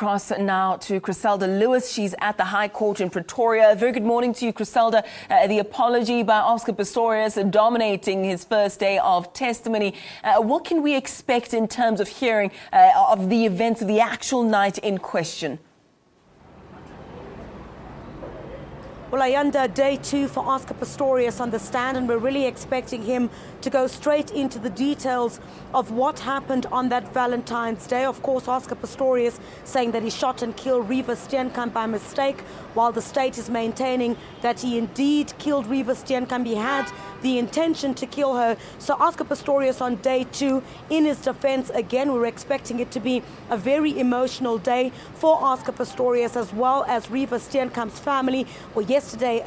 Cross now to Chriselda Lewis. She's at the High Court in Pretoria. Very good morning to you, Chriselda. The apology by Oscar Pistorius dominating his first day of testimony. What can we expect in terms of hearing of the events of the actual night in question? Well, Ayanda, day 2 for Oscar Pistorius on the stand, and we're really expecting him to go straight into the details of what happened on that Valentine's Day. Of course, Oscar Pistorius saying that he shot and killed Reva Steenkamp by mistake, while the state is maintaining that he indeed killed Reva Steenkamp. He had the intention to kill her. So Oscar Pistorius on day 2 in his defense again. We're expecting it to be a very emotional day for Oscar Pistorius as well as Reva Steenkamp's family. Well, yesterday,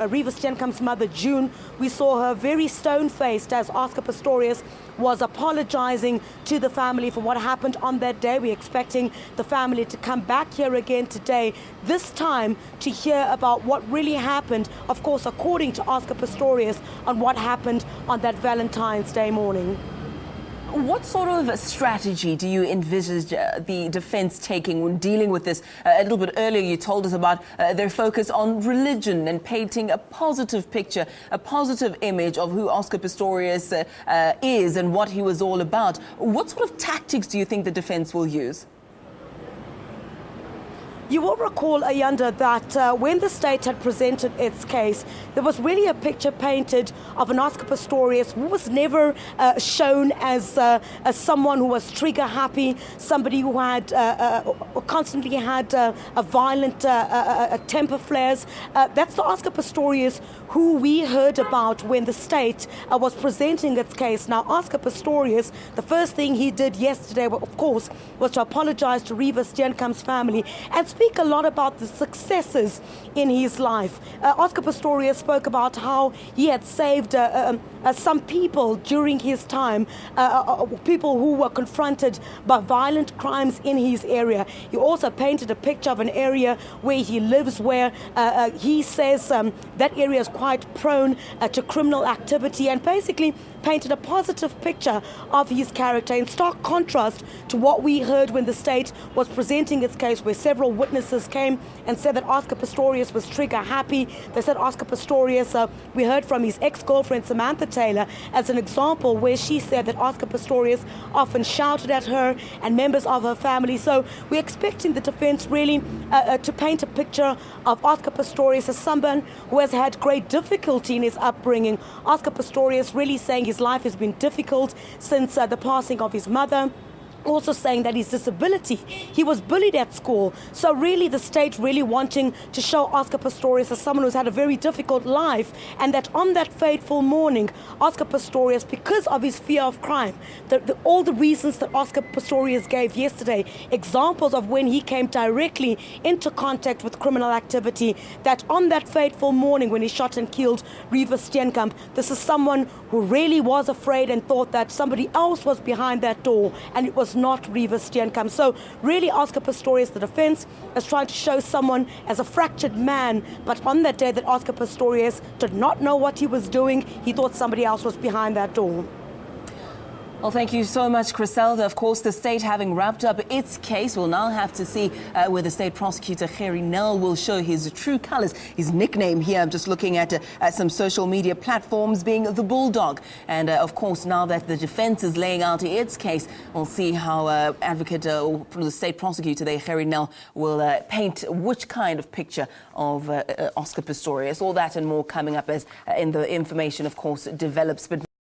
Reva Steenkamp's mother, June, we saw her very stone-faced as Oscar Pistorius was apologizing to the family for what happened on that day. We're expecting the family to come back here again today, this time to hear about what really happened, of course, according to Oscar Pistorius, on what happened on that Valentine's Day morning. What sort of strategy do you envisage the defense taking when dealing with this? A little bit earlier you told us about their focus on religion and painting a positive picture, a positive image of who Oscar Pistorius is and what he was all about. What sort of tactics do you think the defense will use? You will recall, Ayanda, that when the state had presented its case, there was really a picture painted of an Oscar Pistorius who was never shown as someone who was trigger happy, somebody who had constantly had a violent temper flares. That's the Oscar Pistorius who we heard about when the state was presenting its case. Now, Oscar Pistorius, the first thing he did yesterday, of course, was to apologize to Reva Steenkamp's family and speak a lot about the successes in his life. Oscar Pistorius spoke about how he had saved some people during his time, people who were confronted by violent crimes in his area. He also painted a picture of an area where he lives, where he says that area is quite prone to criminal activity, and basically painted a positive picture of his character in stark contrast to what we heard when the state was presenting its case, where several witnesses came and said that Oscar Pistorius was trigger happy. They said Oscar Pistorius, we heard from his ex-girlfriend Samantha Taylor as an example, where she said that Oscar Pistorius often shouted at her and members of her family. So we're expecting the defense really to paint a picture of Oscar Pistorius as someone who has had great difficulty in his upbringing. Oscar Pistorius really saying his life has been difficult since the passing of his mother. Also saying that his disability, he was bullied at school. So really the state really wanting to show Oscar Pistorius as someone who's had a very difficult life, and that on that fateful morning, Oscar Pistorius, because of his fear of crime, all the reasons that Oscar Pistorius gave yesterday, examples of when he came directly into contact with criminal activity, that on that fateful morning when he shot and killed Reva Steenkamp, this is someone who really was afraid and thought that somebody else was behind that door, and it was not Reva Steenkamp. So really Oscar Pistorius, the defense, is trying to show someone as a fractured man, but on that day that Oscar Pistorius did not know what he was doing, he thought somebody else was behind that door. Well, thank you so much, Chriselda. Of course, the state having wrapped up its case, we'll now have to see where the state prosecutor, Gerrie Nel, will show his true colors. His nickname here, I'm just looking at some social media platforms, being the Bulldog. And of course, now that the defense is laying out its case, we'll see how advocate from the state prosecutor there, Gerrie Nel, will paint which kind of picture of Oscar Pistorius. All that and more coming up as in the information, of course, develops. But